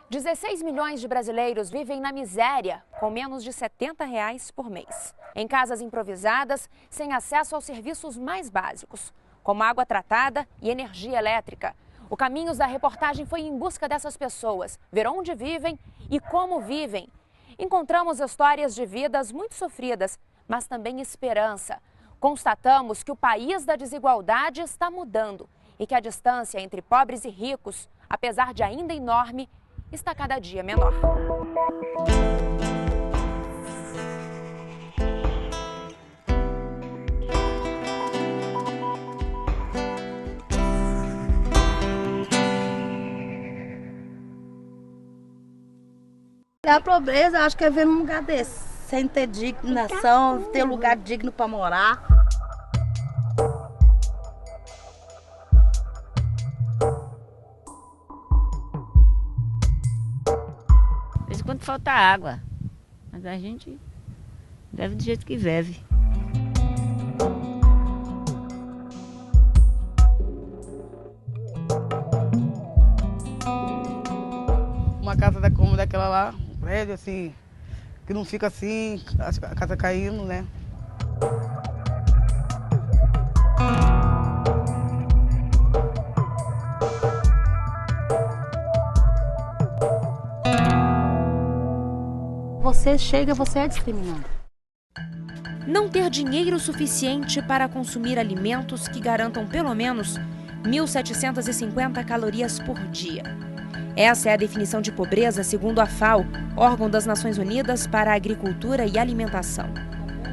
16 milhões de brasileiros vivem na miséria, com menos de R$ 70 por mês. Em casas improvisadas, sem acesso aos serviços mais básicos, como água tratada e energia elétrica. O Caminhos da reportagem foi em busca dessas pessoas, ver onde vivem e como vivem. Encontramos histórias de vidas muito sofridas, mas também esperança. Constatamos que o país da desigualdade está mudando e que a distância entre pobres e ricos, apesar de ainda enorme, está cada dia menor. A pobreza, acho que é ver num lugar desse, sem ter dignação, ter lugar digno para morar. De vez em quando falta água, mas a gente vive do jeito que vive. Uma casa como daquela lá, um prédio assim, que não fica assim, a casa caindo, né? Você chega, você é discriminado. Não ter dinheiro suficiente para consumir alimentos que garantam pelo menos 1.750 calorias por dia. Essa é a definição de pobreza segundo a FAO, órgão das Nações Unidas para a Agricultura e Alimentação.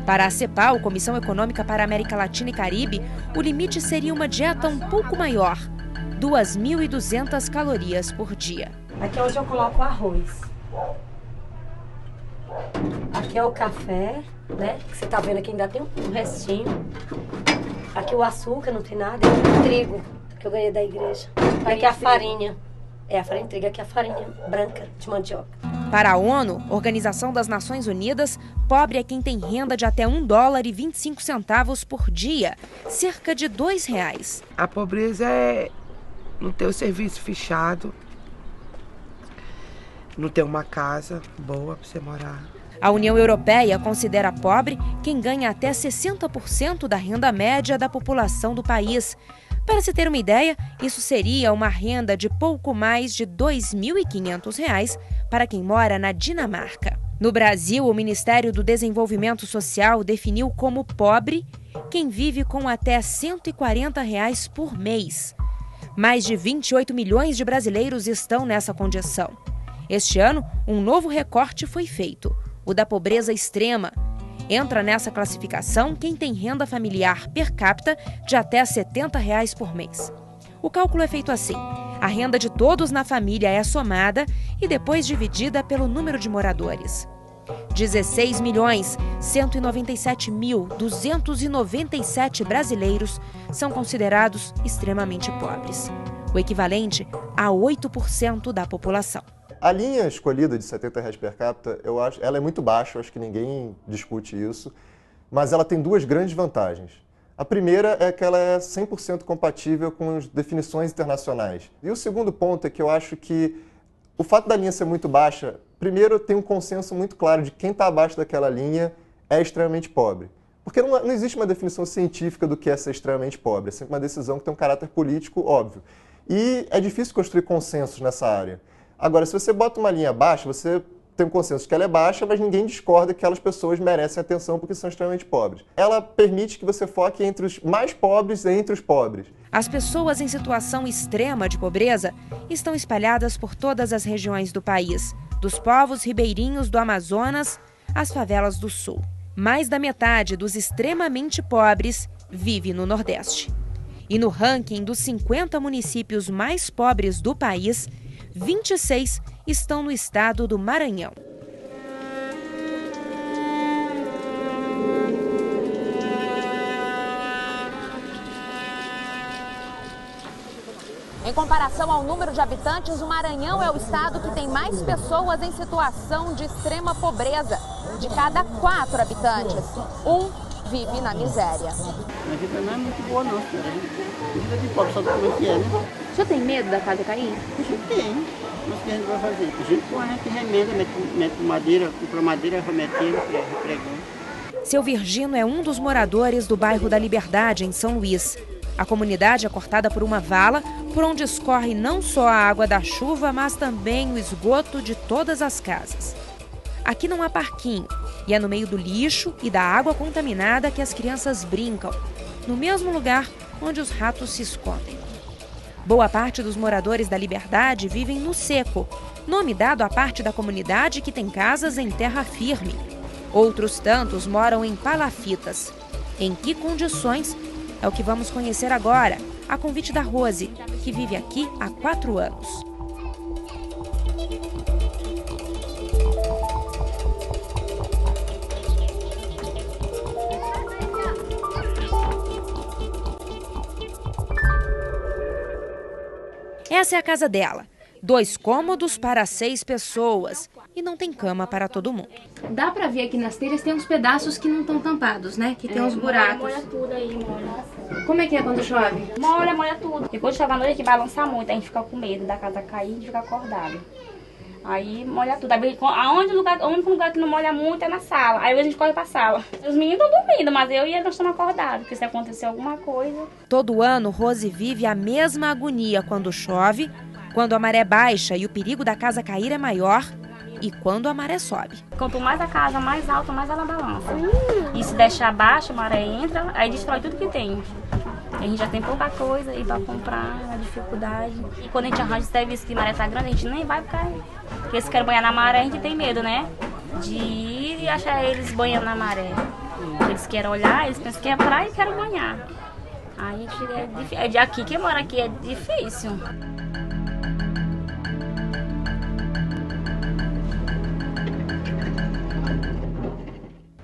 Para a CEPAL, Comissão Econômica para a América Latina e Caribe, o limite seria uma dieta um pouco maior, 2.200 calorias por dia. Aqui é onde eu coloco o arroz. Aqui é o café, né? Que você tá vendo aqui ainda tem um restinho. Aqui o açúcar, não tem nada. Aqui o trigo, que eu ganhei da igreja. E aqui a farinha. É a farinha de trigo, aqui a farinha branca de mandioca. Para a ONU, Organização das Nações Unidas, pobre é quem tem renda de até $1,25 por dia, cerca de R$2. A pobreza é não ter o serviço fechado, não ter uma casa boa para você morar. A União Europeia considera pobre quem ganha até 60% da renda média da população do país. Para se ter uma ideia, isso seria uma renda de pouco mais de R$ 2.500 para quem mora na Dinamarca. No Brasil, o Ministério do Desenvolvimento Social definiu como pobre quem vive com até R$ 140 por mês. Mais de 28 milhões de brasileiros estão nessa condição. Este ano, um novo recorte foi feito, o da pobreza extrema. Entra nessa classificação quem tem renda familiar per capita de até R$ 70 por mês. O cálculo é feito assim: a renda de todos na família é somada e depois dividida pelo número de moradores. 16.197.297 brasileiros são considerados extremamente pobres, o equivalente a 8% da população. A linha escolhida de R$ 70 per capita, eu acho, ela é muito baixa, eu acho que ninguém discute isso, mas ela tem duas grandes vantagens. A primeira é que ela é 100% compatível com as definições internacionais. E o segundo ponto é que eu acho que o fato da linha ser muito baixa, primeiro tem um consenso muito claro de quem está abaixo daquela linha é extremamente pobre. Porque não existe uma definição científica do que é ser extremamente pobre, é sempre uma decisão que tem um caráter político óbvio. E é difícil construir consensos nessa área. Agora, se você bota uma linha baixa, você tem um consenso que ela é baixa, mas ninguém discorda que aquelas pessoas merecem atenção porque são extremamente pobres. Ela permite que você foque entre os mais pobres e entre os pobres. As pessoas em situação extrema de pobreza estão espalhadas por todas as regiões do país, dos povos ribeirinhos do Amazonas às favelas do Sul. Mais da metade dos extremamente pobres vive no Nordeste. E no ranking dos 50 municípios mais pobres do país, 26 estão no estado do Maranhão. Em comparação ao número de habitantes, o Maranhão é o estado que tem mais pessoas em situação de extrema pobreza. De cada 4 habitantes, 1 vive na miséria. A vida não é muito boa não, senhora. A vida de pobre, sabe como é que é, né? O senhor tem medo da casa cair? A gente tem. Mas o que a gente vai fazer? A gente põe, a gente remenda, mete madeira, compra madeira, remetendo, repregando. Seu Virgino é um dos moradores do bairro da Liberdade, em São Luís. A comunidade é cortada por uma vala, por onde escorre não só a água da chuva, mas também o esgoto de todas as casas. Aqui não há parquinho, e é no meio do lixo e da água contaminada que as crianças brincam, no mesmo lugar onde os ratos se escondem. Boa parte dos moradores da Liberdade vivem no seco, nome dado à parte da comunidade que tem casas em terra firme. Outros tantos moram em palafitas. Em que condições? É o que vamos conhecer agora, a convite da Rose, que vive aqui há 4 anos. Essa é a casa dela. 2 cômodos para 6 pessoas. E não tem cama para todo mundo. Dá pra ver aqui nas telhas, tem uns pedaços que não estão tampados, né? Que tem uns buracos. Molha tudo aí, molha. Como é que é quando chove? Molha tudo. E quando chove à noite, que balança muito, a gente fica com medo da casa cair, a gente fica acordado. Aí molha tudo. O único lugar que não molha muito é na sala. Aí a gente corre pra sala. Os meninos estão dormindo, mas eu e eles estamos acordados, porque se acontecer alguma coisa... Todo ano, Rose vive a mesma agonia quando chove, quando a maré baixa e o perigo da casa cair é maior, e quando a maré sobe. Quanto mais a casa mais alta, mais ela balança. E se deixar baixa, a maré entra, aí destrói tudo que tem. A gente já tem pouca coisa e para comprar, a dificuldade. E quando a gente arranja o serviço que maré tá grande, a gente nem vai cair. Porque se quer banhar na maré, a gente tem medo, né? De ir e achar eles banhando na maré. Eles querem olhar, eles pensam que é praia e querem banhar. Aí é de aqui, quem mora aqui é difícil.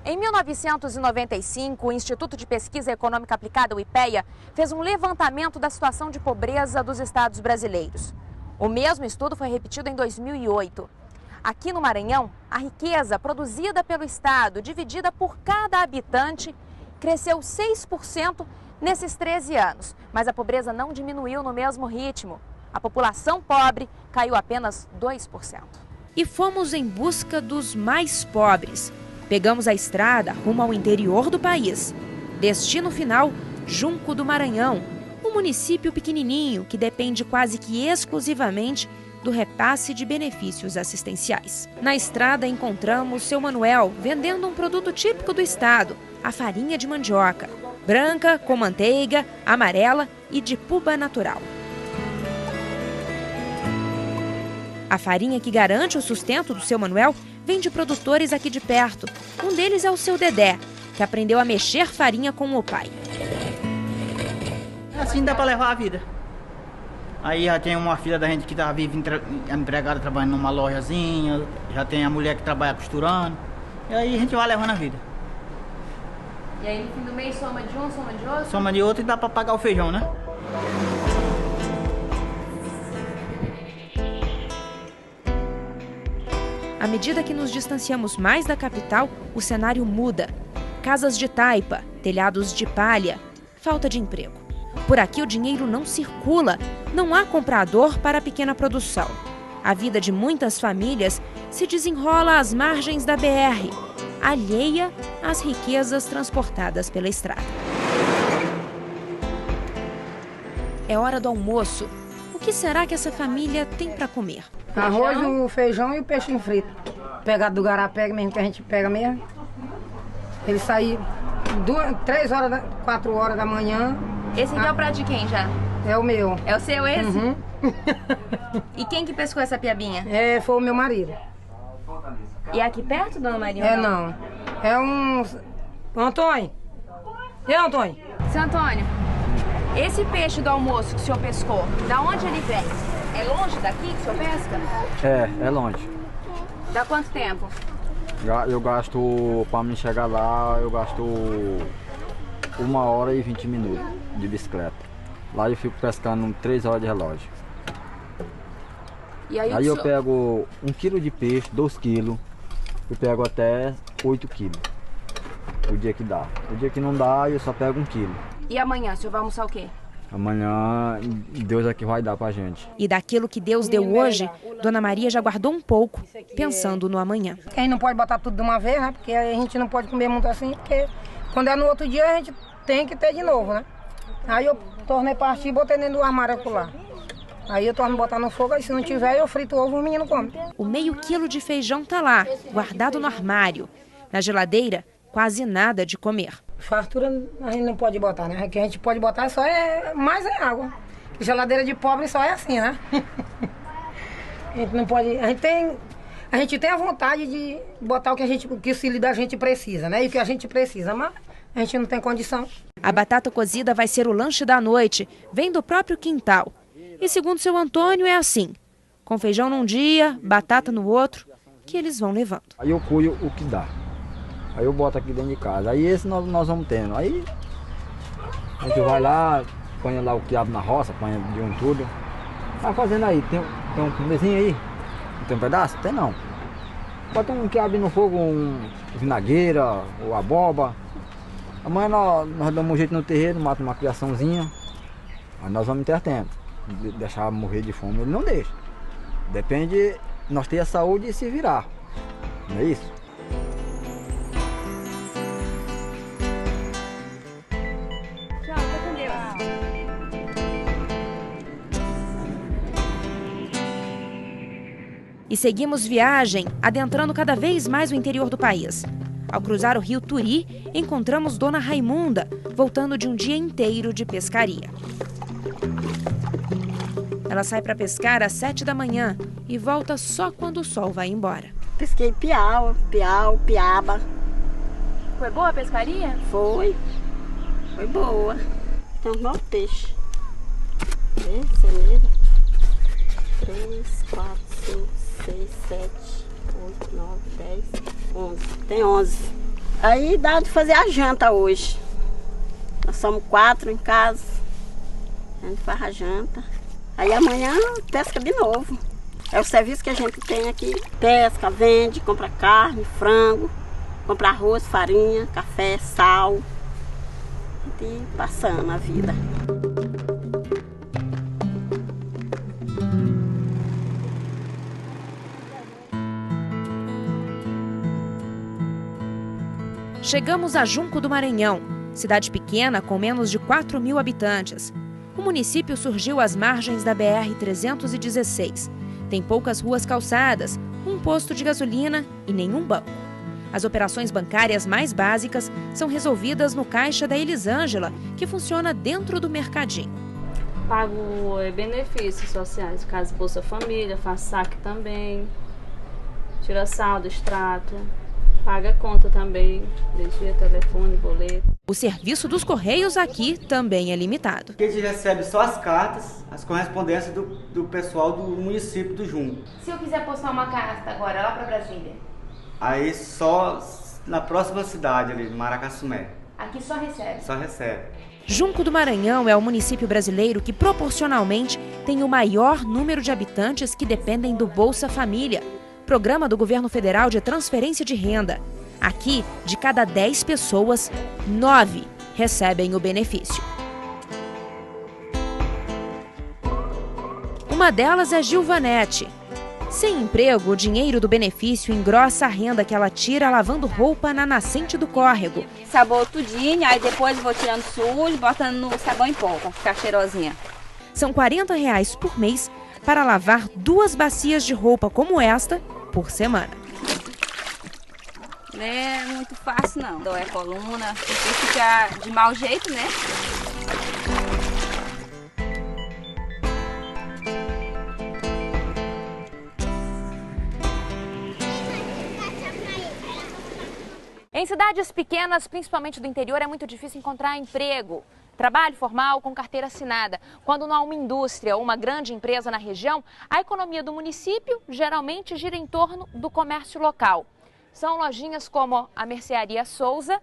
Em 1995, o Instituto de Pesquisa Econômica Aplicada, o IPEA, fez um levantamento da situação de pobreza dos estados brasileiros. O mesmo estudo foi repetido em 2008. Aqui no Maranhão, a riqueza produzida pelo estado, dividida por cada habitante, cresceu 6% nesses 13 anos. Mas a pobreza não diminuiu no mesmo ritmo. A população pobre caiu apenas 2%. E fomos em busca dos mais pobres. Pegamos a estrada rumo ao interior do país. Destino final, Junco do Maranhão, um município pequenininho que depende quase que exclusivamente do repasse de benefícios assistenciais. Na estrada encontramos seu Manuel vendendo um produto típico do estado, a farinha de mandioca, branca, com manteiga, amarela e de puba natural. A farinha que garante o sustento do seu Manuel vem de produtores aqui de perto. Um deles é o seu Dedé, que aprendeu a mexer farinha com o pai. Assim dá para levar a vida. Aí já tem uma filha da gente que tá vive empregada trabalhando numa lojazinha, já tem a mulher que trabalha costurando. E aí a gente vai levando a vida. E aí no fim do mês soma de um, soma de outro? Soma de outro e dá para pagar o feijão, né? À medida que nos distanciamos mais da capital, o cenário muda. Casas de taipa, telhados de palha, falta de emprego. Por aqui o dinheiro não circula, não há comprador para a pequena produção. A vida de muitas famílias se desenrola às margens da BR, alheia às riquezas transportadas pela estrada. É hora do almoço. O que será que essa família tem para comer? Arroz, o feijão e o peixe frito. Pegado do garapé mesmo, que a gente pega mesmo. Ele sai 3 horas, 4 horas da manhã. Esse aqui é o prato de quem já? É o meu. É o seu esse? Uhum. E quem que pescou essa piabinha? Foi o meu marido. E é aqui perto, dona Maria? É não. É um... Antônio. E Antônio? Seu Antônio, esse peixe do almoço que o senhor pescou, da onde ele vem? É longe daqui que o senhor pesca? É longe. Dá quanto tempo? Eu gasto, para mim chegar lá, eu gasto 1 hora e 20 minutos de bicicleta. Lá eu fico pescando 3 horas de relógio. E aí eu pego 1 quilo de peixe, 2 quilos, eu pego até 8 quilos. O dia que dá. O dia que não dá, eu só pego 1 quilo. E amanhã, o senhor vai almoçar o quê? Amanhã Deus é que vai dar pra gente. E daquilo que Deus deu hoje, Dona Maria já guardou um pouco, pensando no amanhã. Quem não pode botar tudo de uma vez, né? Porque a gente não pode comer muito assim, porque quando é no outro dia a gente tem que ter de novo, né? Aí eu tornei partir e botei dentro do armário lá. Aí eu torno botar no fogo, aí se não tiver eu frito o ovo e o menino come. O meio quilo de feijão tá lá, guardado no armário. Na geladeira, quase nada de comer. Fartura a gente não pode botar, né? O que a gente pode botar só mais é água. Geladeira de pobre só é assim, né? A gente não pode. A gente tem a vontade de botar o que o filho da gente precisa, né? E o que a gente precisa, mas a gente não tem condição. A batata cozida vai ser o lanche da noite, vem do próprio quintal. E segundo seu Antônio é assim, com feijão num dia, batata no outro, que eles vão levando. Aí eu cuido o que dá. Aí eu boto aqui dentro de casa. Aí esse nós vamos tendo. Aí a gente vai lá, põe lá o quiabo na roça, põe de um tudo. Vai fazendo aí. Tem um comezinho aí? Não tem um pedaço? Tem não. Bota um quiabo no fogo, vinagueira ou aboba. Amanhã nós damos um jeito no terreiro, mata uma criaçãozinha. Aí nós vamos intertendo. Deixar morrer de fome, ele não deixa. Depende, nós ter a saúde e se virar. Não é isso? E seguimos viagem, adentrando cada vez mais o interior do país. Ao cruzar o rio Turi, encontramos Dona Raimunda, voltando de um dia inteiro de pescaria. Ela sai para pescar às 7 da manhã e volta só quando o sol vai embora. Pesquei piau, piaba. Foi boa a pescaria? Foi boa. Tem um bom peixe. Celeira. 3, 4, 5, 6, 7, 8, 9, 10, 11. Tem 11. Aí dá de fazer a janta hoje. Nós somos 4 em casa. A gente faz a janta. Aí amanhã pesca de novo. É o serviço que a gente tem aqui. Pesca, vende, compra carne, frango, compra arroz, farinha, café, sal. E passando a vida. Chegamos a Junco do Maranhão, cidade pequena com menos de 4.000 habitantes. O município surgiu às margens da BR-316. Tem poucas ruas calçadas, um posto de gasolina e nenhum banco. As operações bancárias mais básicas são resolvidas no caixa da Elisângela, que funciona dentro do mercadinho. Pago benefícios sociais, caso Bolsa Família, faço saque também, tira saldo, extrato. Paga conta também, energia, telefone, boleto. O serviço dos Correios aqui também é limitado. A gente recebe só as cartas, as correspondências do pessoal do município do Junco. Se eu quiser postar uma carta agora lá para Brasília? Aí só na próxima cidade ali, no Maracassumé. Aqui só recebe? Só recebe. Junco do Maranhão é o município brasileiro que proporcionalmente tem o maior número de habitantes que dependem do Bolsa Família, programa do governo federal de transferência de renda. Aqui, de cada 10 pessoas, 9 recebem o benefício. Uma delas é Gilvanete. Sem emprego, o dinheiro do benefício engrossa a renda que ela tira lavando roupa na nascente do córrego. Sabão tudinho, aí depois vou tirando sujo, botando no sabão em pó, pra ficar cheirosinha. São R$40 por mês para lavar 2 bacias de roupa como esta por semana. Não é muito fácil não, dói a coluna, porque fica de mau jeito, né? Em cidades pequenas, principalmente do interior, é muito difícil encontrar emprego. Trabalho formal com carteira assinada. Quando não há uma indústria ou uma grande empresa na região, a economia do município geralmente gira em torno do comércio local. São lojinhas como a Mercearia Souza,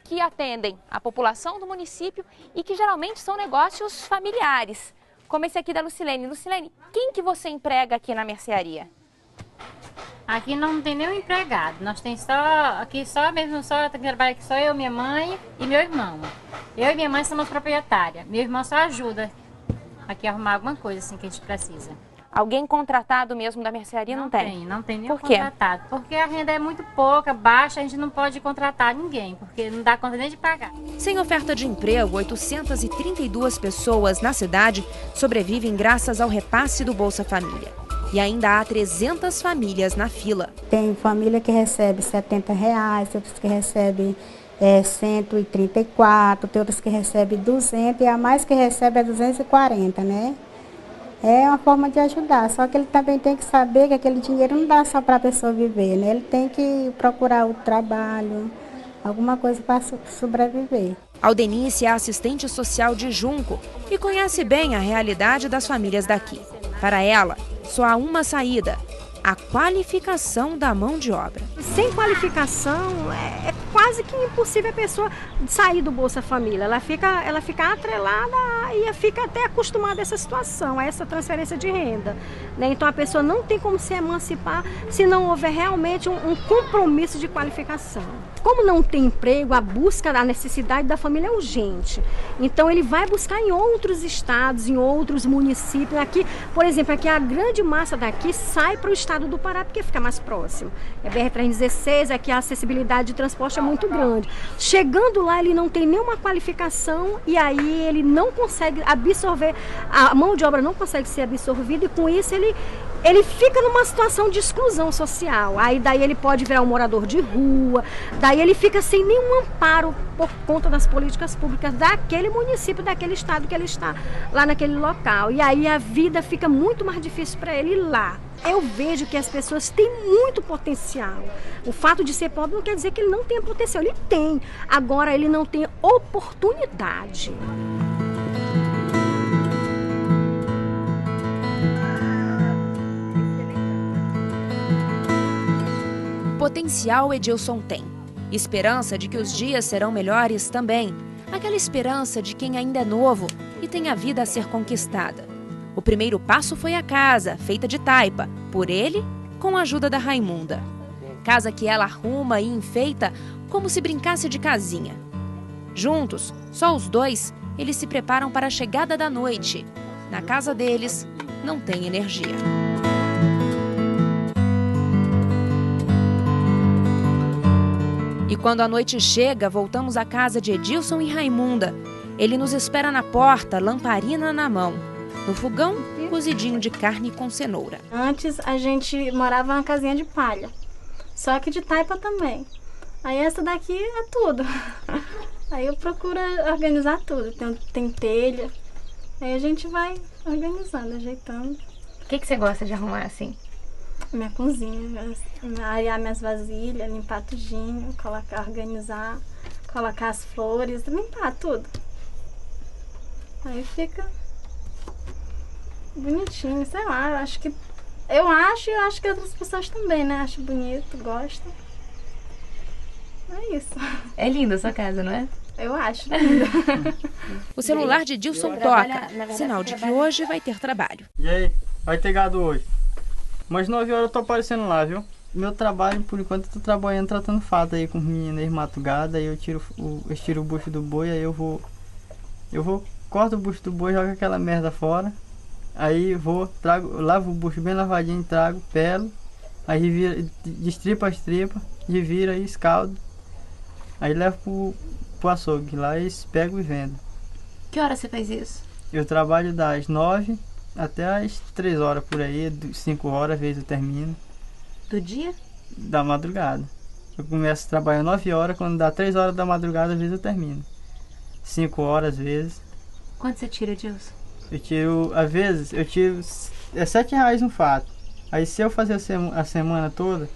que atendem a população do município e que geralmente são negócios familiares, como esse aqui da Lucilene. Lucilene, quem que você emprega aqui na mercearia? Aqui não tem nenhum empregado. Nós tem aqui trabalha aqui só eu, minha mãe e meu irmão. Eu e minha mãe somos proprietárias. Meu irmão só ajuda aqui a arrumar alguma coisa assim que a gente precisa. Alguém contratado mesmo da mercearia não tem? Não tem nenhum Por quê? contratado. Porque a renda é muito pouca, baixa, a gente não pode contratar ninguém, porque não dá conta nem de pagar. Sem oferta de emprego, 832 pessoas na cidade sobrevivem graças ao repasse do Bolsa Família. E ainda há 300 famílias na fila. Tem família que recebe R$70, outras que recebem 134, tem outras que recebem 200 e a mais que recebe é 240, né? É uma forma de ajudar, só que ele também tem que saber que aquele dinheiro não dá só para a pessoa viver, né? Ele tem que procurar o trabalho, alguma coisa para sobreviver. Aldenice é assistente social de Junco e conhece bem a realidade das famílias daqui. Para ela, só há uma saída: a qualificação da mão de obra. Sem qualificação, é quase que impossível a pessoa sair do Bolsa Família. Ela fica atrelada e fica até acostumada a essa situação, a essa transferência de renda, né? Então a pessoa não tem como se emancipar se não houver realmente um compromisso de qualificação. Como não tem emprego, a busca, a necessidade da família é urgente. Então ele vai buscar em outros estados, em outros municípios. Aqui, por exemplo, aqui a grande massa daqui sai para o estado do Pará porque fica mais próximo. É BR-316, aqui a acessibilidade de transporte é muito grande. Chegando lá, ele não tem nenhuma qualificação e aí ele não consegue absorver, a mão de obra não consegue ser absorvida e com isso ele fica numa situação de exclusão social. Aí daí ele pode virar um morador de rua, daí ele fica sem nenhum amparo por conta das políticas públicas daquele município, daquele estado que ele está lá naquele local. E aí a vida fica muito mais difícil para ele lá. Eu vejo que as pessoas têm muito potencial. O fato de ser pobre não quer dizer que ele não tenha potencial. Ele tem. Agora ele não tem oportunidade. Potencial Edilson tem. Esperança de que os dias serão melhores também. Aquela esperança de quem ainda é novo e tem a vida a ser conquistada. O primeiro passo foi a casa, feita de taipa, por ele, com a ajuda da Raimunda. Casa que ela arruma e enfeita como se brincasse de casinha. Juntos, só os dois, eles se preparam para a chegada da noite. Na casa deles, não tem energia. E quando a noite chega, voltamos à casa de Edilson e Raimunda. Ele nos espera na porta, lamparina na mão. No fogão, cozidinho de carne com cenoura. Antes a gente morava numa casinha de palha, só que de taipa também. Aí essa daqui é tudo. Aí eu procuro organizar tudo. Tem telha, aí a gente vai organizando, ajeitando. O que você gosta de arrumar assim? Minha cozinha, arear minhas vasilhas, limpar tudinho, organizar, colocar as flores, limpar tudo. Aí fica bonitinho, sei lá, eu acho que outras pessoas também, né? Acho bonito, gostam. É isso. É linda a sua casa, não é? Eu acho linda. O celular de Edilson toca, sinal de que hoje vai ter trabalho. E aí, vai ter gado hoje? Mas 9 horas eu tô aparecendo lá, viu? Meu trabalho, por enquanto, eu tô trabalhando tratando fato aí com os meninos, eles matam gado, aí eu tiro o bucho do boi, aí eu vou corto o bucho do boi, jogo aquela merda fora. Aí lavo o bucho bem lavadinho, trago, pelo, aí destripa as tripas, revira e escaldo. Aí levo pro açougue, lá eles pegam e vendem. Que hora você faz isso? Eu trabalho das 9 até as 3 horas por aí, 5 horas, às vezes eu termino. Do dia? Da madrugada. Eu começo a trabalhar 9 horas, quando dá 3 horas da madrugada, às vezes eu termino. 5 horas, às vezes. Quanto você tira, Edilson? Eu tiro, às vezes, R$7 um fato. Aí se eu fazer a semana toda,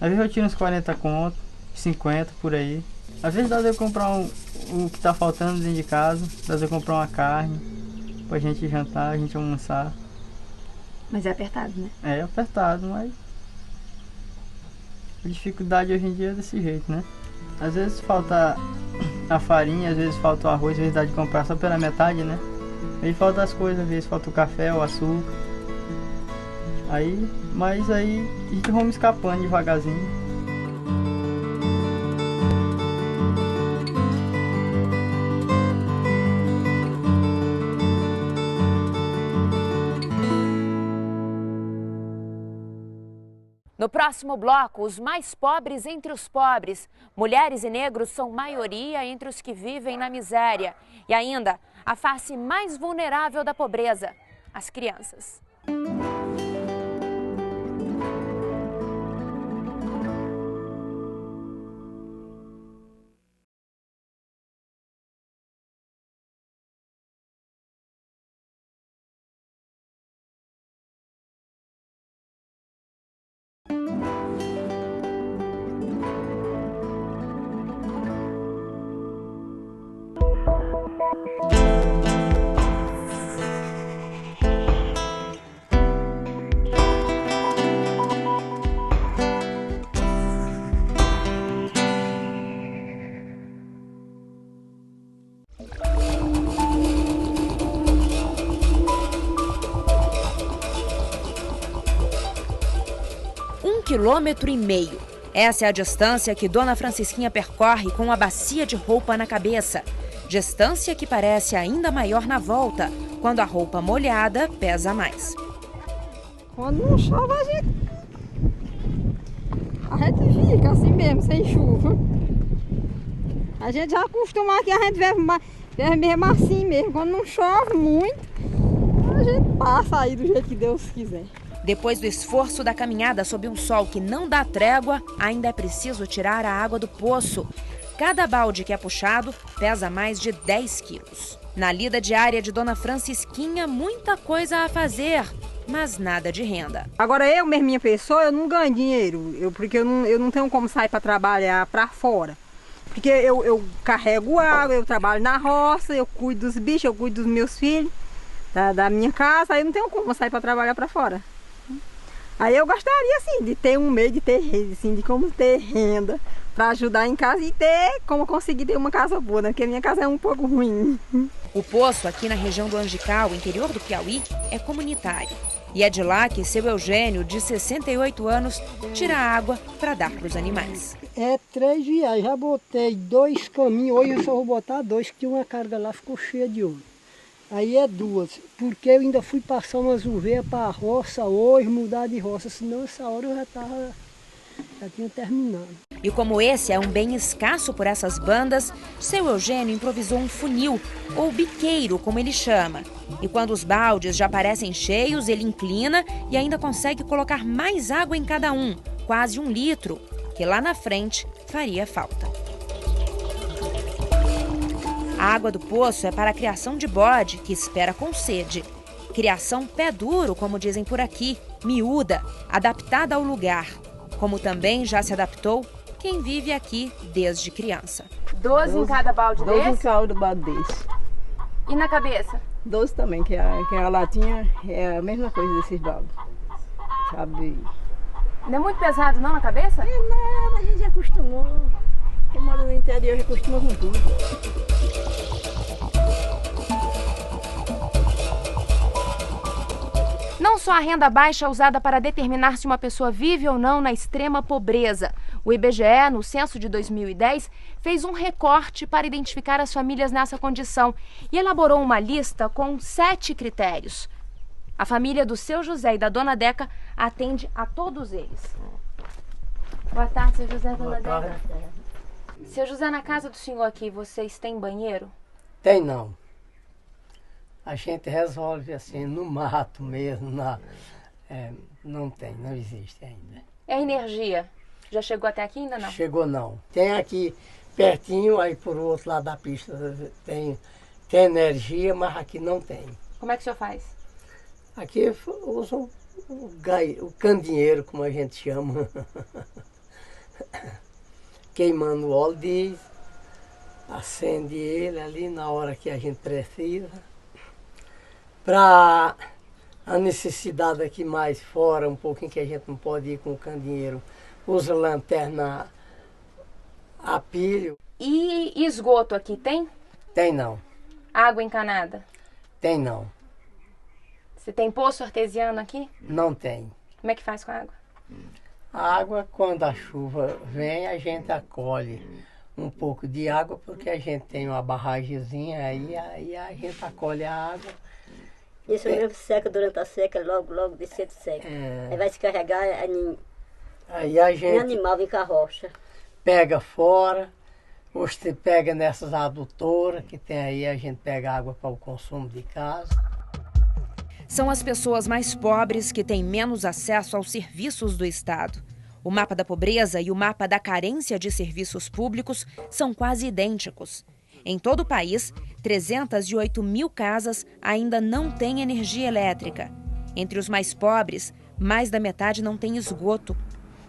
às vezes eu tiro uns 40 conto, 50 por aí. Às vezes dá de eu comprar o que tá faltando dentro de casa, dá de eu comprar uma carne pra gente jantar, a gente almoçar. Mas é apertado, né? É apertado, mas a dificuldade hoje em dia é desse jeito, né? Às vezes falta a farinha, às vezes falta o arroz, às vezes dá de comprar só pela metade, né? Às vezes falta as coisas, às vezes falta o café, o açúcar. Mas aí a gente vamos escapando devagarzinho. No próximo bloco, os mais pobres entre os pobres. Mulheres e negros são maioria entre os que vivem na miséria. E ainda, a face mais vulnerável da pobreza, as crianças. Quilômetro e meio. Essa é a distância que Dona Francisquinha percorre com a bacia de roupa na cabeça. Distância que parece ainda maior na volta, quando a roupa molhada pesa mais. Quando não chove, a gente fica assim mesmo, sem chuva. A gente já acostuma que a gente vive mesmo assim mesmo. Quando não chove muito, a gente passa aí do jeito que Deus quiser. Depois do esforço da caminhada sob um sol que não dá trégua, ainda é preciso tirar a água do poço. Cada balde que é puxado pesa mais de 10 quilos. Na lida diária de Dona Francisquinha, muita coisa a fazer, mas nada de renda. Agora eu mesmo, minha pessoa, eu não ganho dinheiro, porque eu não tenho como sair para trabalhar para fora. Porque eu carrego água, eu trabalho na roça, eu cuido dos bichos, eu cuido dos meus filhos, da minha casa, aí eu não tenho como sair para trabalhar para fora. Aí eu gostaria, assim, de ter um meio de ter renda, assim, de como ter renda para ajudar em casa e ter como conseguir ter uma casa boa, né? Porque a minha casa é um pouco ruim. O poço aqui na região do Angical, interior do Piauí, é comunitário. E é de lá que seu Eugênio, de 68 anos, tira água para dar para os animais. É 3 viagens, já botei 2 caminhos, hoje eu só vou botar 2, que tinha uma carga lá, ficou cheia de ouro. Aí é 2, porque eu ainda fui passar umas uveias para a roça hoje, mudar de roça, senão essa hora eu já tinha terminado. E como esse é um bem escasso por essas bandas, seu Eugênio improvisou um funil, ou biqueiro, como ele chama. E quando os baldes já parecem cheios, ele inclina e ainda consegue colocar mais água em cada um, quase 1 litro, que lá na frente faria falta. A água do poço é para a criação de bode, que espera com sede. Criação pé duro, como dizem por aqui, miúda, adaptada ao lugar. Como também já se adaptou quem vive aqui desde criança. 12 em cada balde 12 desse? em cada balde desse. E na cabeça? 12 também, que a latinha é a mesma coisa desses baldes. Sabe? Não é muito pesado não na cabeça? É nada, a gente já acostumou. Quem mora no interior já acostuma com tudo. Não só a renda baixa é usada para determinar se uma pessoa vive ou não na extrema pobreza. O IBGE, no censo de 2010, fez um recorte para identificar as famílias nessa condição e elaborou uma lista com 7 critérios. A família do seu José e da dona Deca atende a todos eles. Boa tarde, seu José e dona Deca. Seu José, na casa do senhor aqui, vocês têm banheiro? Tem não. A gente resolve assim, no mato mesmo, não tem, não existe ainda. É a energia? Já chegou até aqui ainda não? Chegou não. Tem aqui pertinho, aí por outro lado da pista tem energia, mas aqui não tem. Como é que o senhor faz? Aqui usam o candeeiro, como a gente chama. Queimando o óleo diesel, acende ele ali na hora que a gente precisa. Para a necessidade aqui mais fora, um pouquinho que a gente não pode ir com o candeeiro, usa lanterna a pilho. E esgoto aqui tem? Tem não. Água encanada? Tem não. Você tem poço artesiano aqui? Não tem. Como é que faz com a água? A água, quando a chuva vem, a gente acolhe um pouco de água, porque a gente tem uma barragemzinha, aí a gente acolhe a água. Isso mesmo seca durante a seca, logo de cedo seca. Aí vai se carregar aí a gente em animal, em carroça. Pega fora, você pega nessas adutoras que tem aí, a gente pega água para o consumo de casa. São as pessoas mais pobres que têm menos acesso aos serviços do Estado. O mapa da pobreza e o mapa da carência de serviços públicos são quase idênticos. Em todo o país, 308 mil casas ainda não têm energia elétrica. Entre os mais pobres, mais da metade não tem esgoto.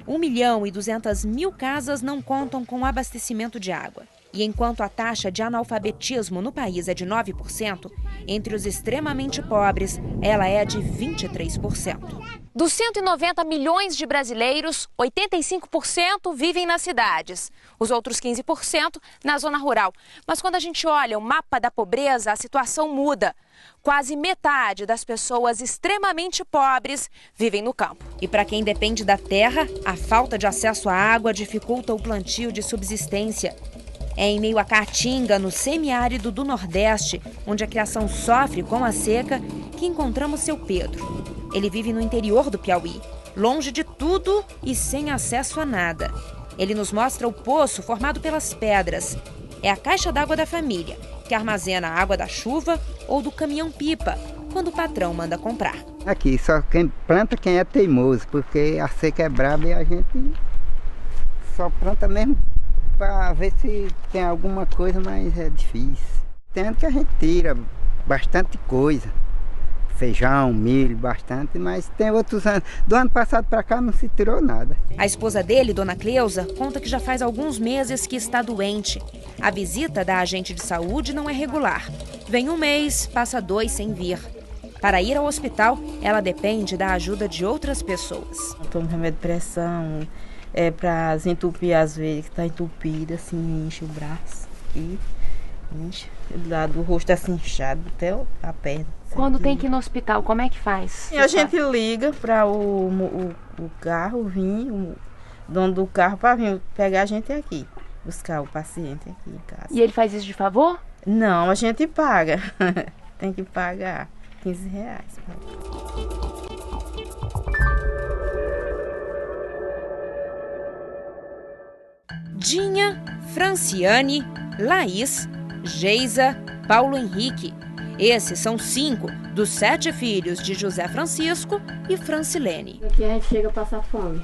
1.200.000 casas não contam com abastecimento de água. E enquanto a taxa de analfabetismo no país é de 9%, entre os extremamente pobres, ela é de 23%. Dos 190 milhões de brasileiros, 85% vivem nas cidades, os outros 15% na zona rural. Mas quando a gente olha o mapa da pobreza, a situação muda. Quase metade das pessoas extremamente pobres vivem no campo. E para quem depende da terra, a falta de acesso à água dificulta o plantio de subsistência. É em meio à caatinga, no semiárido do Nordeste, onde a criação sofre com a seca, que encontramos seu Pedro. Ele vive no interior do Piauí, longe de tudo e sem acesso a nada. Ele nos mostra o poço formado pelas pedras. É a caixa d'água da família, que armazena a água da chuva ou do caminhão-pipa, quando o patrão manda comprar. Aqui, só quem planta quem é teimoso, porque a seca é braba e a gente só planta mesmo para ver se tem alguma coisa, mas é difícil. Tem que a gente tira bastante coisa. Feijão, milho, bastante, mas tem outros anos. Do ano passado para cá não se tirou nada. A esposa dele, Dona Cleusa, conta que já faz alguns meses que está doente. A visita da agente de saúde não é regular. Vem um mês, passa 2 sem vir. Para ir ao hospital, ela depende da ajuda de outras pessoas. Eu tomo remédio de pressão, para desentupir às vezes, que está entupida, assim, enche o braço aqui, enche. Do rosto assim inchado até a perna. Quando tem que ir no hospital, como é que faz? E a gente liga para o carro vir, o dono do carro, para vir pegar a gente aqui, buscar o paciente aqui em casa. E ele faz isso de favor? Não, a gente paga. Tem que pagar R$15. Dinha, Franciane, Laís, Geisa, Paulo Henrique. Esses são 5 dos 7 filhos de José Francisco e Francilene. Aqui a gente chega a passar fome.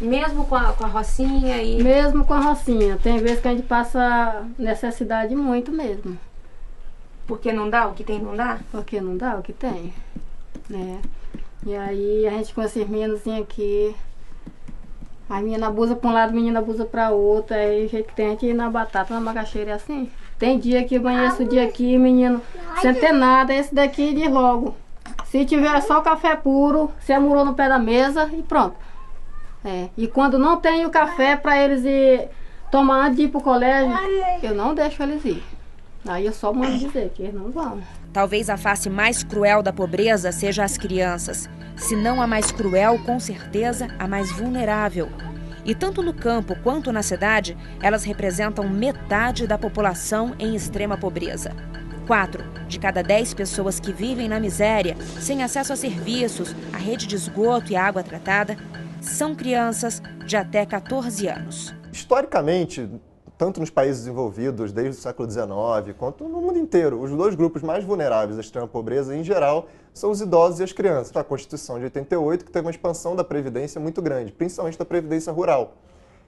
Mesmo com a rocinha e... Mesmo com a rocinha. Tem vezes que a gente passa necessidade muito mesmo. Porque não dá o que tem, não dá? Porque não dá o que tem, né? E aí a gente com esses meninozinhos aqui... A menina abusa para um lado, a menina abusa para outro. Aí o jeito que tem a gente ir na batata, na macaxeira é assim. Tem dia que eu amanheço o dia aqui, menino, sem ter nada, esse daqui diz logo. Se tiver só café puro, se amurou no pé da mesa e pronto. E quando não tem o café para eles ir tomar antes de ir pro colégio, eu não deixo eles ir. Aí eu só mando dizer que eles não vão. Talvez a face mais cruel da pobreza seja as crianças. Se não a mais cruel, com certeza a mais vulnerável. E tanto no campo quanto na cidade, elas representam metade da população em extrema pobreza. 4 de cada 10 pessoas que vivem na miséria, sem acesso a serviços, a rede de esgoto e a água tratada, são crianças de até 14 anos. Historicamente, tanto nos países desenvolvidos, desde o século XIX, quanto no mundo inteiro, os 2 grupos mais vulneráveis à extrema pobreza, em geral, são os idosos e as crianças. A Constituição de 88, que teve uma expansão da Previdência muito grande, principalmente da Previdência Rural,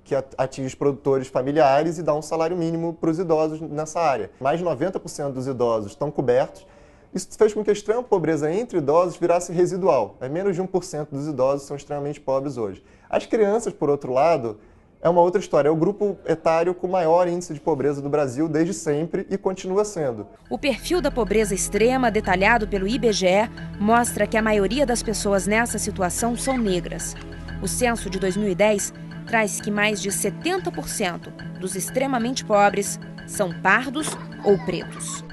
que atinge os produtores familiares e dá um salário mínimo para os idosos nessa área. Mais de 90% dos idosos estão cobertos. Isso fez com que a extrema pobreza entre idosos virasse residual. Menos de 1% dos idosos são extremamente pobres hoje. As crianças, por outro lado, é uma outra história. É o grupo etário com maior índice de pobreza do Brasil desde sempre e continua sendo. O perfil da pobreza extrema, detalhado pelo IBGE, mostra que a maioria das pessoas nessa situação são negras. O censo de 2010 traz que mais de 70% dos extremamente pobres são pardos ou pretos.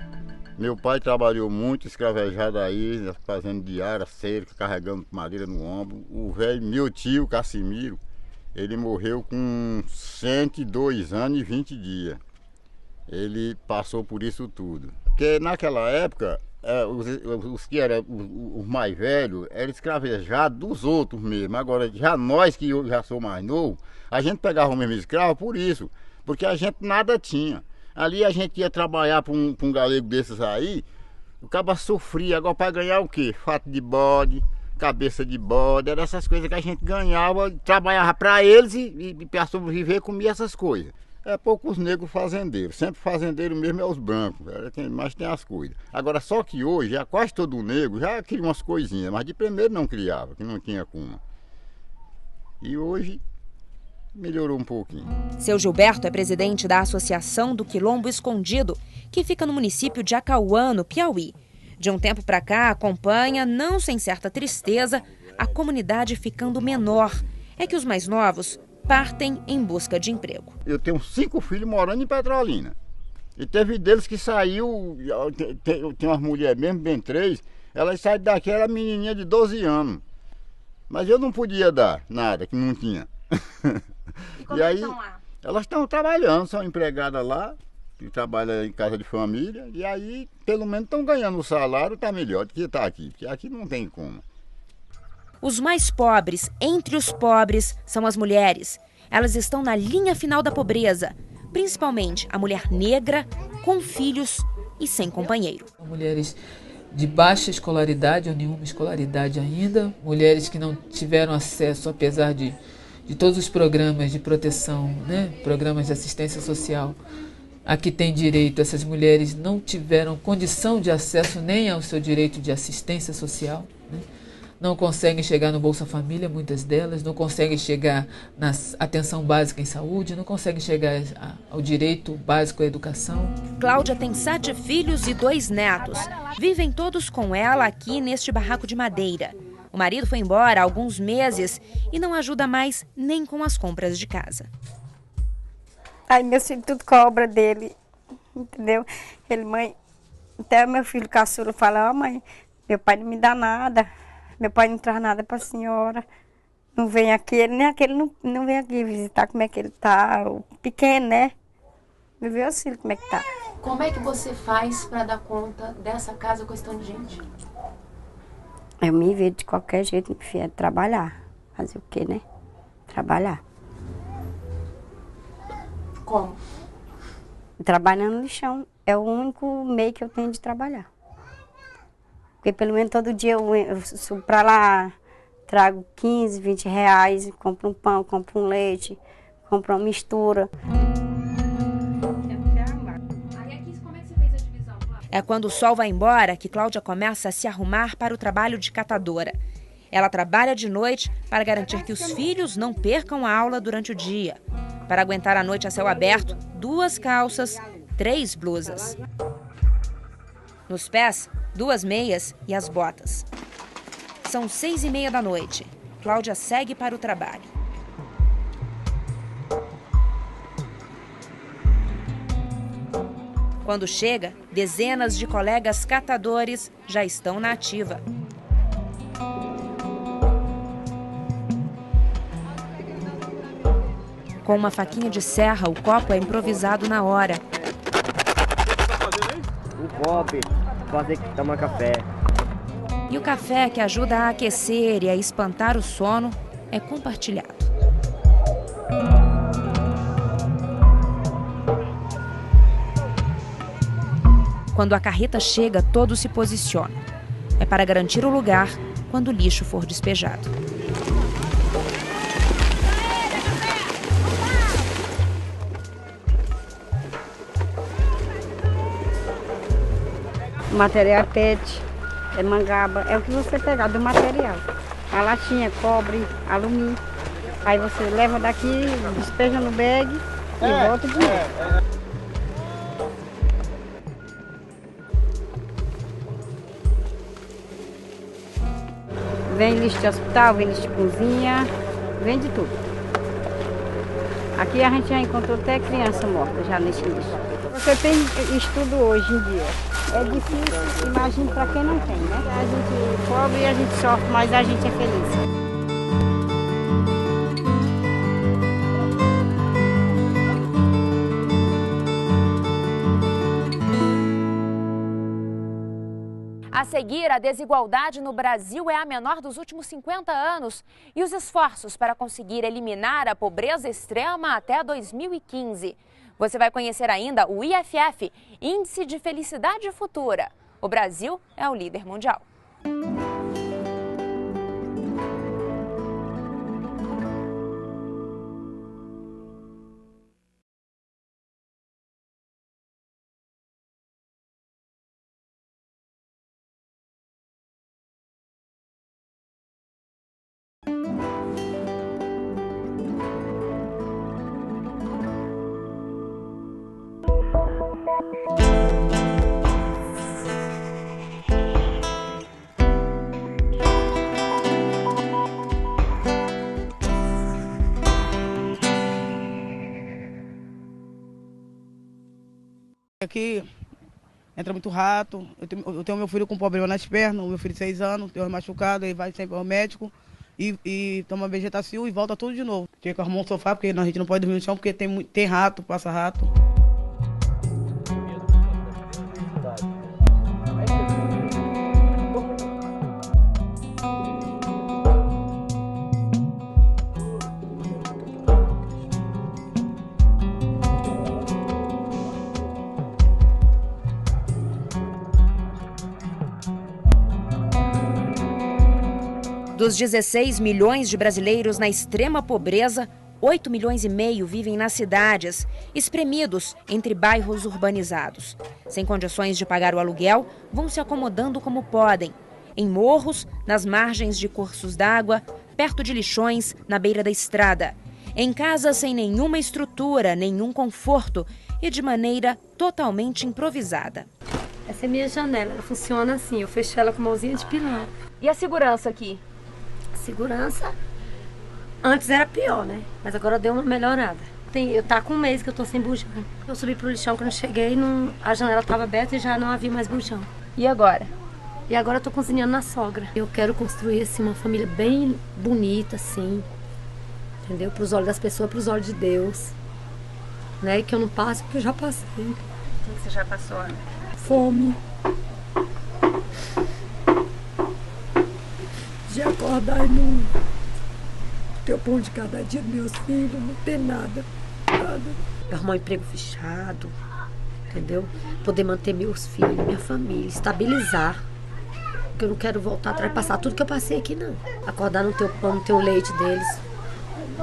Meu pai trabalhou muito, escravejado aí, fazendo diária, cerca, carregando madeira no ombro. O velho, meu tio, Cassimiro, ele morreu com 102 anos e 20 dias. Ele passou por isso tudo. Porque naquela época, os que eram os mais velhos, eram escravejados dos outros mesmo. Agora, já nós que eu já sou mais novo, a gente pegava o mesmo escravo por isso, porque a gente nada tinha. Ali a gente ia trabalhar para um galego desses aí, o cara sofria. Agora para ganhar o quê? Fato de bode, cabeça de bode, eram essas coisas que a gente ganhava, trabalhava para eles e para sobreviver comia essas coisas. É poucos negros fazendeiros, sempre fazendeiro mesmo é os brancos, mas tem as coisas. Agora só que hoje, quase todo negro já cria umas coisinhas, mas de primeiro não criava, que não tinha como. E hoje melhorou um pouquinho. Seu Gilberto é presidente da Associação do Quilombo Escondido, que fica no município de Acauã, no Piauí. De um tempo para cá, acompanha, não sem certa tristeza, a comunidade ficando menor. É que os mais novos partem em busca de emprego. Eu tenho 5 filhos morando em Petrolina. E teve deles que saiu, tem umas mulheres mesmo, bem 3, elas saíram daqui, era menininha de 12 anos. Mas eu não podia dar nada, que não tinha. E aí, estão lá? Elas estão trabalhando, são empregadas lá, que trabalham em casa de família, e aí pelo menos estão ganhando o salário, está melhor do que está aqui, porque aqui não tem como. Os mais pobres, entre os pobres, são as mulheres. Elas estão na linha final da pobreza, principalmente a mulher negra, com filhos e sem companheiro. Mulheres de baixa escolaridade ou nenhuma escolaridade ainda, mulheres que não tiveram acesso, apesar de todos os programas de proteção, né, programas de assistência social a que tem direito, essas mulheres não tiveram condição de acesso nem ao seu direito de assistência social, né? Não conseguem chegar no Bolsa Família, muitas delas, não conseguem chegar na atenção básica em saúde, não conseguem chegar ao direito básico à educação. Cláudia tem 7 filhos e 2 netos. Vivem todos com ela aqui neste barraco de madeira. O marido foi embora há alguns meses e não ajuda mais nem com as compras de casa. Aí meus filhos tudo cobra dele, entendeu? Ele, mãe, até meu filho caçula fala, ó mãe, meu pai não me dá nada, meu pai não traz nada para a senhora, não vem aqui, ele nem aquele não vem aqui visitar como é que ele tá, o pequeno, né? Me vê os filhos como é que tá. Como é que você faz para dar conta dessa casa com esse tanto de gente? Eu me vejo de qualquer jeito, meu filho, é trabalhar. Fazer o quê, né? Trabalhar. Como? Trabalhando no lixão. É o único meio que eu tenho de trabalhar. Porque pelo menos todo dia eu subo pra lá, trago 15, 20 reais, compro um pão, compro um leite, compro uma mistura. É quando o sol vai embora que Cláudia começa a se arrumar para o trabalho de catadora. Ela trabalha de noite para garantir que os filhos não percam a aula durante o dia. Para aguentar a noite a céu aberto, 2 calças, 3 blusas. Nos pés, 2 meias e as botas. São 6h30 da noite. Cláudia segue para o trabalho. Quando chega, dezenas de colegas catadores já estão na ativa. Com uma faquinha de serra, o copo é improvisado na hora. Um copo, fazer que toma café. E o café, que ajuda a aquecer e a espantar o sono, é compartilhado. Quando a carreta chega, todos se posicionam. É para garantir o lugar quando o lixo for despejado. O material é PET, é mangaba, é o que você pegar do material. A latinha, cobre, alumínio. Aí você leva daqui, despeja no bag e volta de novo. Vem lixo de hospital, vem lixo de cozinha, vem de tudo. Aqui a gente já encontrou até criança morta já nesse lixo. Você tem estudo hoje em dia. É difícil, imagina para quem não tem, né? A gente é pobre e a gente sofre, mas a gente é feliz. A seguir, a desigualdade no Brasil é a menor dos últimos 50 anos e os esforços para conseguir eliminar a pobreza extrema até 2015. Você vai conhecer ainda o IFF, Índice de Felicidade Futura. O Brasil é o líder mundial. Aqui entra muito rato, eu tenho meu filho com problema nas pernas, o meu filho de 6 anos, tem machucado, ele vai sempre ao médico e toma Vegetacil e volta tudo de novo. Tinha que arrumar um sofá, porque a gente não pode dormir no chão, porque tem rato, passa rato. Dos 16 milhões de brasileiros na extrema pobreza, 8 milhões e meio vivem nas cidades, espremidos entre bairros urbanizados. Sem condições de pagar o aluguel, vão se acomodando como podem. Em morros, nas margens de cursos d'água, perto de lixões, na beira da estrada. Em casas sem nenhuma estrutura, nenhum conforto e de maneira totalmente improvisada. Essa é minha janela, ela funciona assim, eu fecho ela com mãozinha de pilão. E a segurança aqui? Segurança, antes era pior, né? Mas agora deu uma melhorada. Eu tá com um mês que eu tô sem bujão. Eu subi pro lixão, quando eu cheguei, a janela tava aberta e já não havia mais bujão. E agora? E agora eu tô cozinhando na sogra. Eu quero construir, assim, uma família bem bonita, assim, entendeu? Pros olhos das pessoas, pros olhos de Deus. Né? E que eu não passe, porque eu já passei. O que você já passou? Fome. De acordar e não ter o pão de cada dia dos meus filhos, não ter nada. Arrumar um emprego fechado, entendeu? Poder manter meus filhos, minha família, estabilizar. Porque eu não quero voltar atrás e passar tudo que eu passei aqui, não. Acordar, não ter o pão, não ter o leite deles.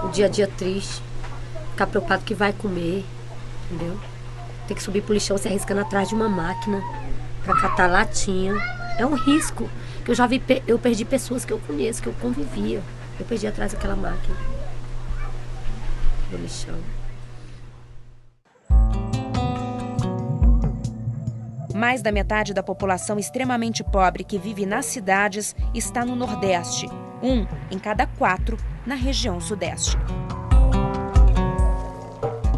O dia a dia triste. Ficar preocupado que vai comer, entendeu? Ter que subir pro lixão se arriscando atrás de uma máquina pra catar latinha. É um risco. Eu perdi pessoas que eu conheço, que eu convivia. Eu perdi atrás daquela máquina. Do lixão. Mais da metade da população extremamente pobre que vive nas cidades está no Nordeste. 1 em cada 4 na região Sudeste.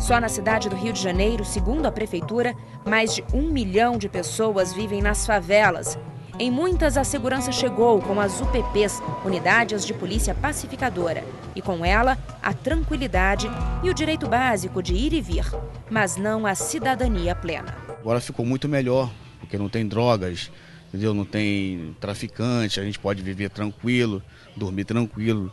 Só na cidade do Rio de Janeiro, segundo a Prefeitura, mais de 1 milhão de pessoas vivem nas favelas. Em muitas, a segurança chegou com as UPPs, Unidades de Polícia Pacificadora. E com ela, a tranquilidade e o direito básico de ir e vir, mas não a cidadania plena. Agora ficou muito melhor, porque não tem drogas, entendeu? Não tem traficante, a gente pode viver tranquilo, dormir tranquilo.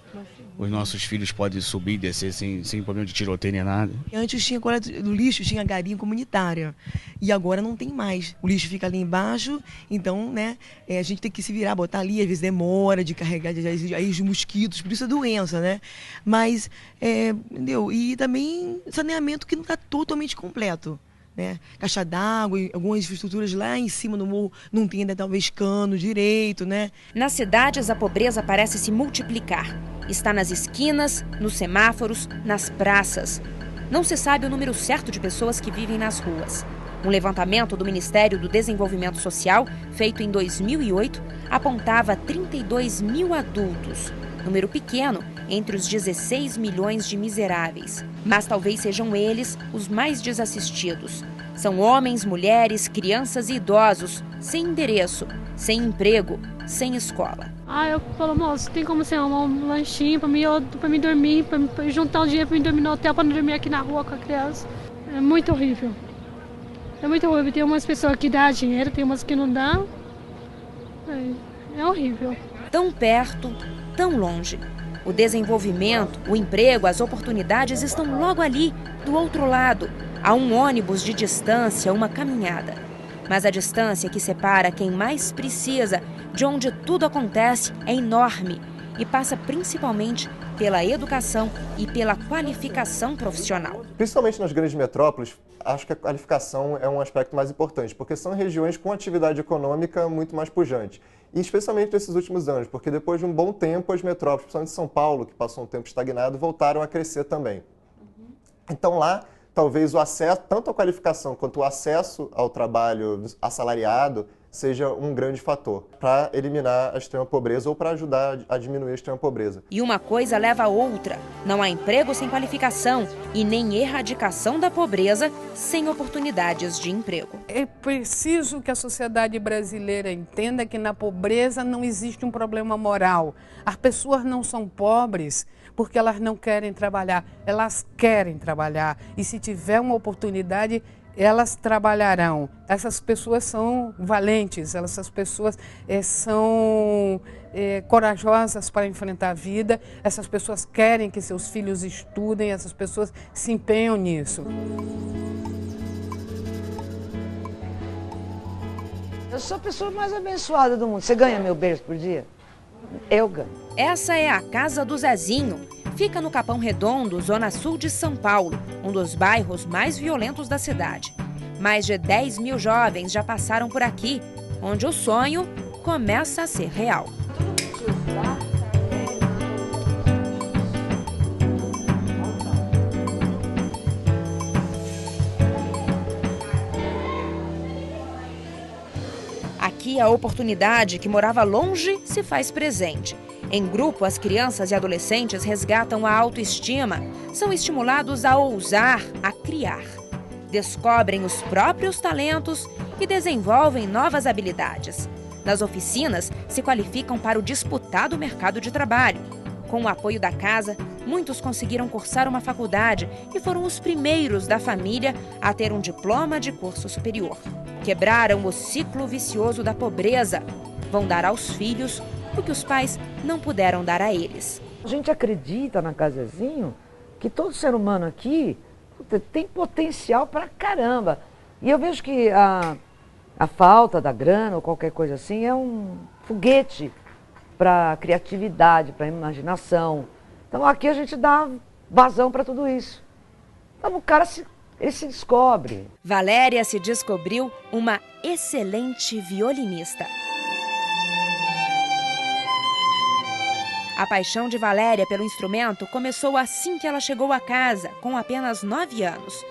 Os nossos filhos podem subir e descer sem problema de tiroteio nem nada. Antes tinha coleta do lixo, tinha garinha comunitária. E agora não tem mais. O lixo fica ali embaixo, então, né, a gente tem que se virar, botar ali, às vezes demora de carregar, aí os mosquitos, por isso a doença, né? Mas, entendeu? E também saneamento que não está totalmente completo. Né? Caixa d'água, algumas infraestruturas lá em cima no morro não tem ainda talvez cano direito, né? Nas cidades a pobreza parece se multiplicar. Está nas esquinas, nos semáforos, nas praças. Não se sabe o número certo de pessoas que vivem nas ruas. Um levantamento do Ministério do Desenvolvimento Social, feito em 2008, apontava 32 mil adultos. Número pequeno entre os 16 milhões de miseráveis. Mas talvez sejam eles os mais desassistidos. São homens, mulheres, crianças e idosos, sem endereço, sem emprego, sem escola. Eu falo, moço, tem como você arrumar um lanchinho pra mim dormir, pra juntar o dinheiro pra mim dormir no hotel, pra não dormir aqui na rua com a criança. É muito horrível. É muito horrível. Tem umas pessoas que dão dinheiro, tem umas que não dão. É horrível. Tão perto, tão longe. O desenvolvimento, o emprego, as oportunidades estão logo ali, do outro lado. A um ônibus de distância, uma caminhada. Mas a distância que separa quem mais precisa de onde tudo acontece é enorme e passa principalmente pela educação e pela qualificação profissional. Principalmente nas grandes metrópoles, acho que a qualificação é um aspecto mais importante, porque são regiões com atividade econômica muito mais pujante. E especialmente nesses últimos anos, porque depois de um bom tempo as metrópoles, principalmente São Paulo, que passou um tempo estagnado, voltaram a crescer também. Então lá, talvez o acesso, tanto a qualificação quanto o acesso ao trabalho assalariado, seja um grande fator para eliminar a extrema pobreza ou para ajudar a diminuir a extrema pobreza. E uma coisa leva a outra. Não há emprego sem qualificação e nem erradicação da pobreza sem oportunidades de emprego. É preciso que a sociedade brasileira entenda que na pobreza não existe um problema moral. As pessoas não são pobres porque elas não querem trabalhar, elas querem trabalhar. E se tiver uma oportunidade, elas trabalharão. Essas pessoas são valentes, essas pessoas são corajosas para enfrentar a vida, essas pessoas querem que seus filhos estudem, essas pessoas se empenham nisso. Eu sou a pessoa mais abençoada do mundo. Você ganha meu beijo por dia? Eu ganho. Essa é a casa do Zezinho. Fica no Capão Redondo, zona sul de São Paulo, um dos bairros mais violentos da cidade. Mais de 10 mil jovens já passaram por aqui, onde o sonho começa a ser real. Aqui a oportunidade que morava longe se faz presente. Em grupo, as crianças e adolescentes resgatam a autoestima, são estimulados a ousar, a criar. Descobrem os próprios talentos e desenvolvem novas habilidades. Nas oficinas, se qualificam para o disputado mercado de trabalho. Com o apoio da casa, muitos conseguiram cursar uma faculdade e foram os primeiros da família a ter um diploma de curso superior. Quebraram o ciclo vicioso da pobreza. Vão dar aos filhos o que os pais não puderam dar a eles. A gente acredita na Casa Zezinho que todo ser humano aqui tem potencial pra caramba. E eu vejo que a falta da grana ou qualquer coisa assim é um foguete para criatividade, para imaginação. Então aqui a gente dá vazão para tudo isso. Então o cara ele se descobre. Valéria se descobriu uma excelente violinista. A paixão de Valéria pelo instrumento começou assim que ela chegou a casa, com apenas 9 anos.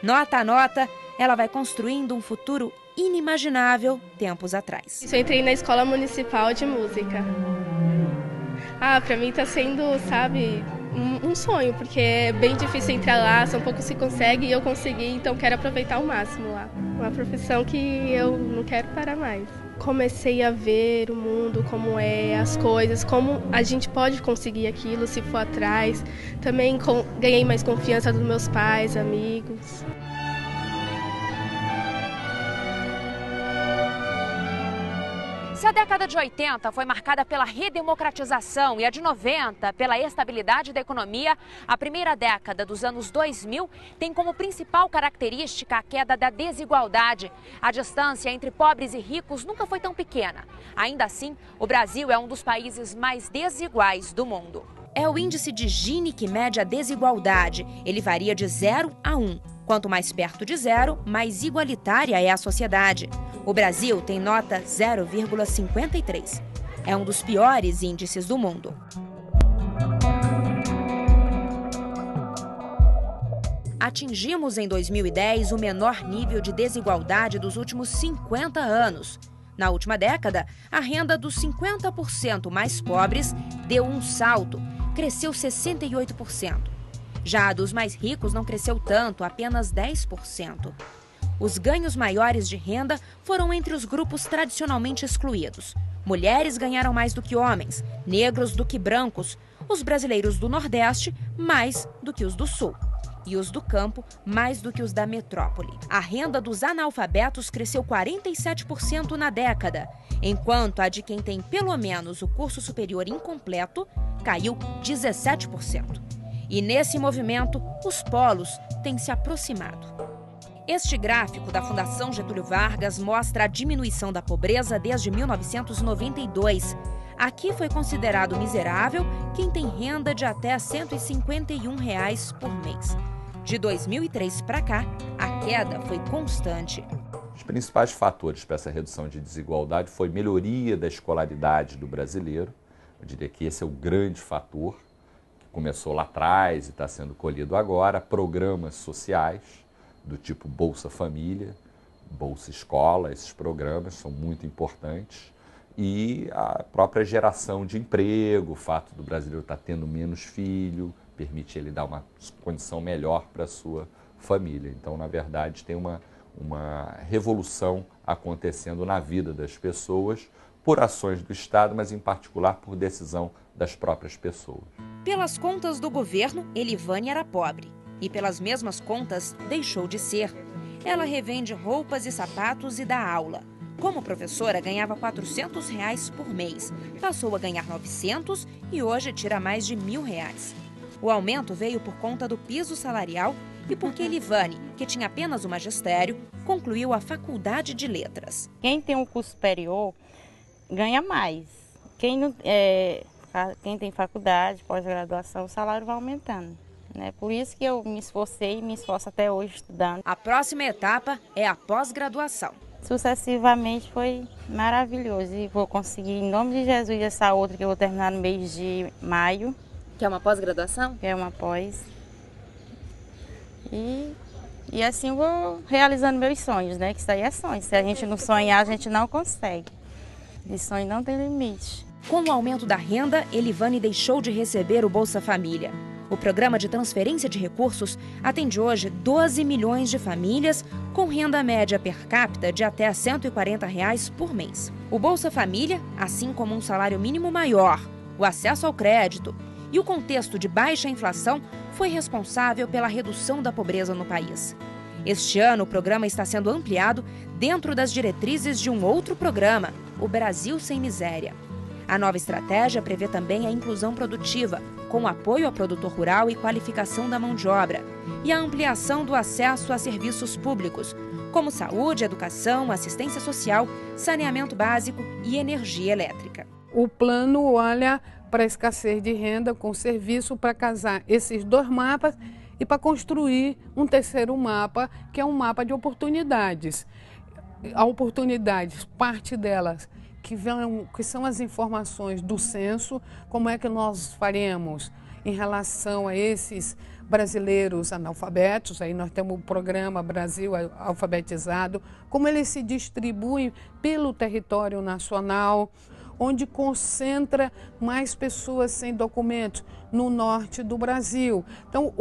Nota a nota, ela vai construindo um futuro inimaginável tempos atrás. Eu entrei na Escola Municipal de Música. Para mim está sendo, sabe, um sonho, porque é bem difícil entrar lá, são poucos que conseguem e eu consegui, então quero aproveitar ao máximo lá. Uma profissão que eu não quero parar mais. Comecei a ver o mundo, como é, as coisas, como a gente pode conseguir aquilo se for atrás. Também ganhei mais confiança dos meus pais, amigos. Se a década de 80 foi marcada pela redemocratização e a de 90 pela estabilidade da economia, a primeira década dos anos 2000 tem como principal característica a queda da desigualdade. A distância entre pobres e ricos nunca foi tão pequena. Ainda assim, o Brasil é um dos países mais desiguais do mundo. É o índice de Gini que mede a desigualdade. Ele varia de 0 a 1. Quanto mais perto de 0, mais igualitária é a sociedade. O Brasil tem nota 0,53. É um dos piores índices do mundo. Atingimos em 2010 o menor nível de desigualdade dos últimos 50 anos. Na última década, a renda dos 50% mais pobres deu um salto, cresceu 68%. Já a dos mais ricos não cresceu tanto, apenas 10%. Os ganhos maiores de renda foram entre os grupos tradicionalmente excluídos. Mulheres ganharam mais do que homens, negros do que brancos, os brasileiros do Nordeste mais do que os do Sul e os do campo mais do que os da metrópole. A renda dos analfabetos cresceu 47% na década, enquanto a de quem tem pelo menos o curso superior incompleto caiu 17%. E nesse movimento, os polos têm se aproximado. Este gráfico da Fundação Getúlio Vargas mostra a diminuição da pobreza desde 1992. Aqui foi considerado miserável quem tem renda de até R$ 151 por mês. De 2003 para cá, a queda foi constante. Os principais fatores para essa redução de desigualdade foi melhoria da escolaridade do brasileiro. Eu diria que esse é o grande fator, que começou lá atrás e está sendo colhido agora. Programas sociais, do tipo Bolsa Família, Bolsa Escola, esses programas são muito importantes. E a própria geração de emprego, o fato do brasileiro estar tendo menos filho, permite ele dar uma condição melhor para a sua família. Então, na verdade, tem uma revolução acontecendo na vida das pessoas por ações do Estado, mas em particular por decisão das próprias pessoas. Pelas contas do governo, Elivane era pobre e pelas mesmas contas deixou de ser. Ela revende roupas e sapatos e dá aula. Como professora, ganhava R$ 400 por mês. Passou a ganhar 900 e hoje tira mais de R$ 1.000. O aumento veio por conta do piso salarial e porque Elivane, que tinha apenas o magistério, concluiu a faculdade de letras. Quem tem um curso superior ganha mais. Quem tem faculdade, pós-graduação, o salário vai aumentando. Por isso que eu me esforcei e me esforço até hoje estudando. A próxima etapa é a pós-graduação. Sucessivamente foi maravilhoso e vou conseguir, em nome de Jesus, essa outra que eu vou terminar no mês de maio. Que é uma pós-graduação? Que é uma pós. E assim eu vou realizando meus sonhos, que isso aí é sonho. Se a gente não sonhar, a gente não consegue. E sonho não tem limite. Com o aumento da renda, Elivane deixou de receber o Bolsa Família. O programa de transferência de recursos atende hoje 12 milhões de famílias com renda média per capita de até R$ 140 por mês. O Bolsa Família, assim como um salário mínimo maior, o acesso ao crédito e o contexto de baixa inflação, foi responsável pela redução da pobreza no país. Este ano, o programa está sendo ampliado dentro das diretrizes de um outro programa, o Brasil Sem Miséria. A nova estratégia prevê também a inclusão produtiva, com apoio ao produtor rural e qualificação da mão de obra, e a ampliação do acesso a serviços públicos, como saúde, educação, assistência social, saneamento básico e energia elétrica. O plano olha para a escassez de renda com serviço para casar esses dois mapas e para construir um terceiro mapa, que é um mapa de oportunidades. A oportunidades, parte delas, que são as informações do censo, como é que nós faremos em relação a esses brasileiros analfabetos, aí nós temos o programa Brasil Alfabetizado, como eles se distribuem pelo território nacional, onde concentra mais pessoas sem documentos, no norte do Brasil. Então,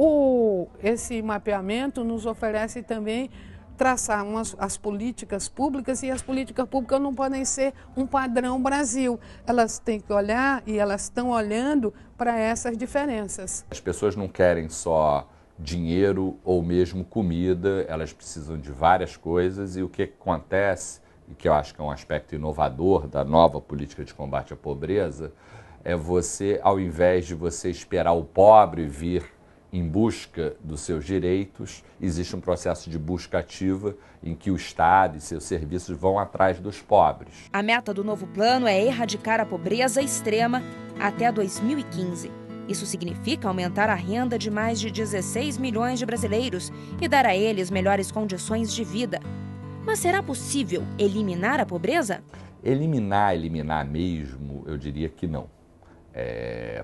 esse mapeamento nos oferece também traçar as políticas públicas, e as políticas públicas não podem ser um padrão Brasil. Elas têm que olhar, e elas estão olhando para essas diferenças. As pessoas não querem só dinheiro ou mesmo comida, elas precisam de várias coisas, e o que acontece, e que eu acho que é um aspecto inovador da nova política de combate à pobreza, é você, ao invés de você esperar o pobre vir em busca dos seus direitos, existe um processo de busca ativa em que o Estado e seus serviços vão atrás dos pobres. A meta do novo plano é erradicar a pobreza extrema até 2015. Isso significa aumentar a renda de mais de 16 milhões de brasileiros e dar a eles melhores condições de vida. Mas será possível eliminar a pobreza? Eliminar mesmo, eu diria que não.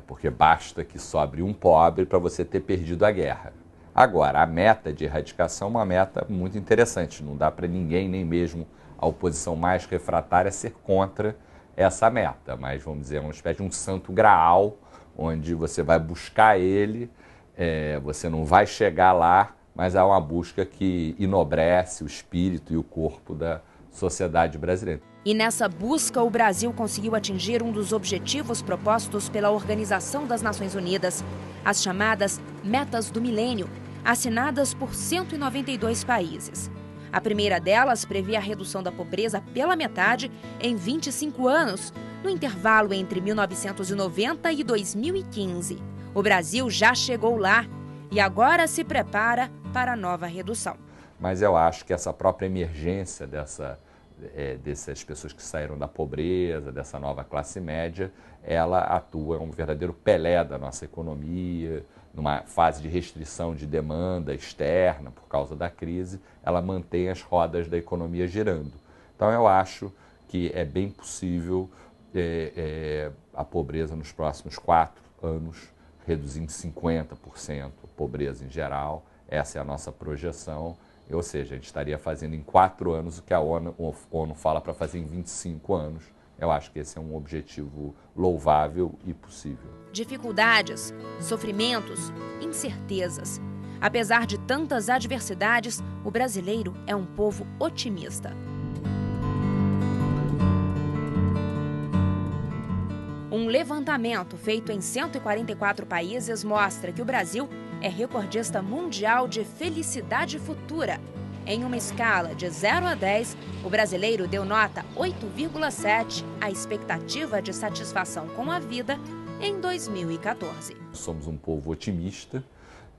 Porque basta que sobre um pobre para você ter perdido a guerra. Agora, a meta de erradicação é uma meta muito interessante. Não dá para ninguém, nem mesmo a oposição mais refratária, ser contra essa meta. Mas, vamos dizer, é uma espécie de um santo graal, onde você vai buscar ele, você não vai chegar lá, mas há uma busca que enobrece o espírito e o corpo da sociedade brasileira. E nessa busca, o Brasil conseguiu atingir um dos objetivos propostos pela Organização das Nações Unidas, as chamadas Metas do Milênio, assinadas por 192 países. A primeira delas previa a redução da pobreza pela metade em 25 anos, no intervalo entre 1990 e 2015. O Brasil já chegou lá e agora se prepara para a nova redução. Mas eu acho que essa própria emergência dessas pessoas que saíram da pobreza, dessa nova classe média, ela atua um verdadeiro Pelé da nossa economia, numa fase de restrição de demanda externa por causa da crise, ela mantém as rodas da economia girando. Então eu acho que é bem possível a pobreza nos próximos 4 anos reduzir em 50% a pobreza em geral. Essa é a nossa projeção. Ou seja, a gente estaria fazendo em 4 anos o que a ONU fala para fazer em 25 anos. Eu acho que esse é um objetivo louvável e possível. Dificuldades, sofrimentos, incertezas. Apesar de tantas adversidades, o brasileiro é um povo otimista. Um levantamento feito em 144 países mostra que o Brasil é recordista mundial de felicidade futura. Em uma escala de 0 a 10, o brasileiro deu nota 8,7 à expectativa de satisfação com a vida em 2014. Somos um povo otimista,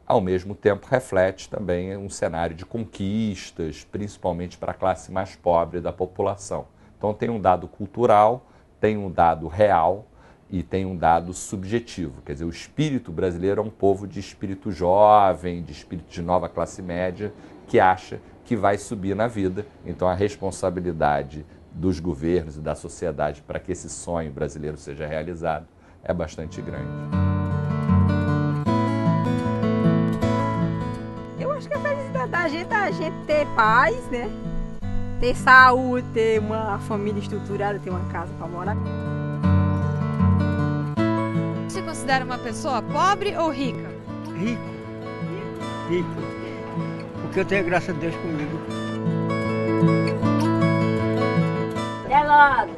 ao mesmo tempo reflete também um cenário de conquistas, principalmente para a classe mais pobre da população. Então tem um dado cultural, tem um dado real e tem um dado subjetivo. Quer dizer, o espírito brasileiro é um povo de espírito jovem, de espírito de nova classe média, que acha que vai subir na vida. Então a responsabilidade dos governos e da sociedade para que esse sonho brasileiro seja realizado é bastante grande. Eu acho que a felicidade da gente é a gente ter paz, né? Ter saúde, ter uma família estruturada, ter uma casa para morar. Você considera uma pessoa pobre ou rica? Rico. Porque eu tenho a graça de Deus comigo. É lado.